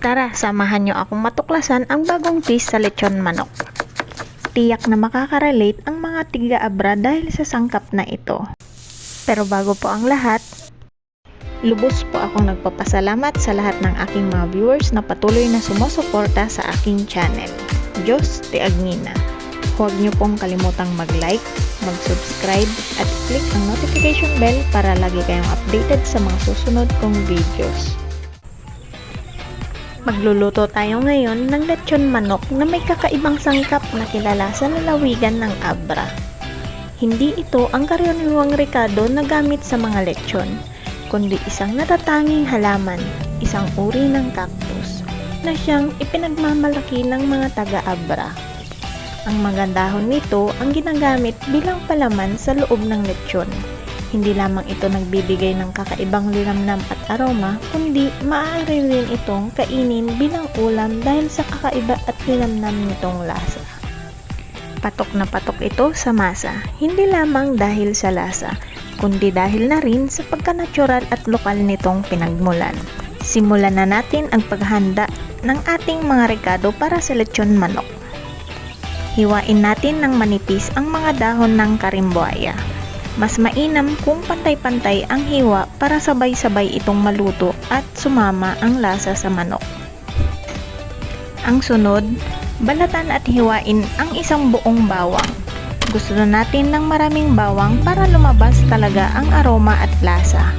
Tara, samahan nyo akong matuklasan ang bagong twist sa lechon manok. Tiyak na makaka-relate ang mga tiga-abra dahil sa sangkap na ito. Pero bago po ang lahat, lubos po akong nagpapasalamat sa lahat ng aking mga viewers na patuloy na sumusuporta sa aking channel. Diyos te Agnina. Huwag niyo pong kalimutang mag-like, mag-subscribe at click ang notification bell para lagi kayong updated sa mga susunod kong videos. Magluluto tayo ngayon ng lechon manok na may kakaibang sangkap na kilala sa lalawigan ng Abra. Hindi ito ang karaniwang rekado na gamit sa mga lechon, kundi isang natatanging halaman, isang uri ng cactus, na siyang ipinagmamalaki ng mga taga-Abra. Ang magandahon nito ang ginagamit bilang palaman sa loob ng lechon. Hindi lamang ito nagbibigay ng kakaibang linamnam at aroma, kundi maaari rin itong kainin bilang ulam dahil sa kakaiba at linamnam nitong lasa. Patok na patok ito sa masa, hindi lamang dahil sa lasa, kundi dahil na rin sa pagka-natural at lokal nitong pinagmulan. Simulan na natin ang paghahanda ng ating mga rekado para sa lechon manok. Hiwain natin ng manipis ang mga dahon ng karimbuaya. Mas mainam kung pantay-pantay ang hiwa para sabay-sabay itong maluto at sumama ang lasa sa manok. Ang sunod, balatan at hiwain ang isang buong bawang. Gusto natin ng maraming bawang para lumabas talaga ang aroma at lasa.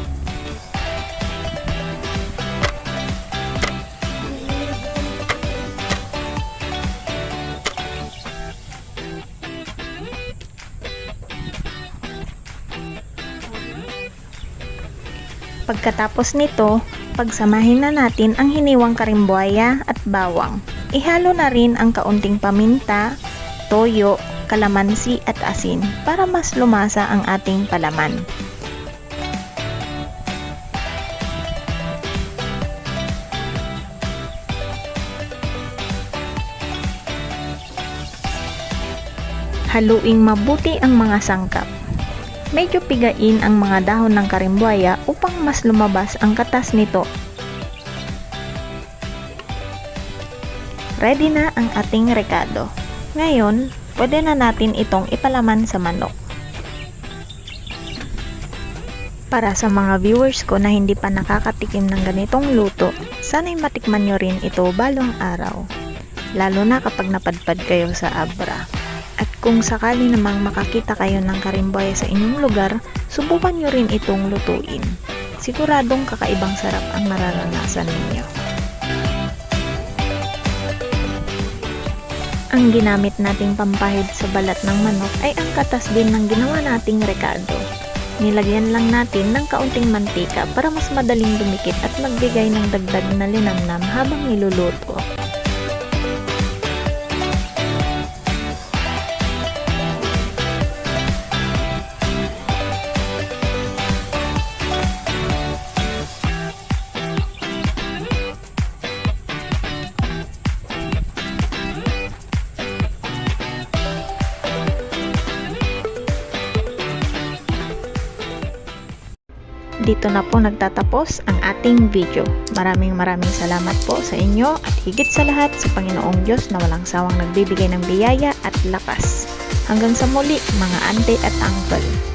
Pagkatapos nito, pagsamahin na natin ang hiniwang karimbuaya at bawang. Ihalo na rin ang kaunting paminta, toyo, kalamansi at asin para mas lumasa ang ating palaman. Haluing mabuti ang mga sangkap. Medyo pigain ang mga dahon ng karimbuaya upang mas lumabas ang katas nito. Ready na ang ating rekado. Ngayon, pwede na natin itong ipalaman sa manok. Para sa mga viewers ko na hindi pa nakakatikim ng ganitong luto, sana'y matikman nyo rin ito balong araw. Lalo na kapag napadpad kayo sa Abra. At kung sakali namang makakita kayo ng karimbuaya sa inyong lugar, subukan nyo rin itong lutuin. Siguradong kakaibang sarap ang mararanasan ninyo. Ang ginamit nating pampahid sa balat ng manok ay ang katas din ng ginawa nating rekado. Nilagyan lang natin ng kaunting mantika para mas madaling dumikit at magbigay ng dagdag na linamnam habang niluluto. Dito na po nagtatapos ang ating video. Maraming salamat po sa inyo at higit sa lahat sa Panginoong Diyos na walang sawang nagbibigay ng biyaya at lakas. Hanggang sa muli mga ante at uncle.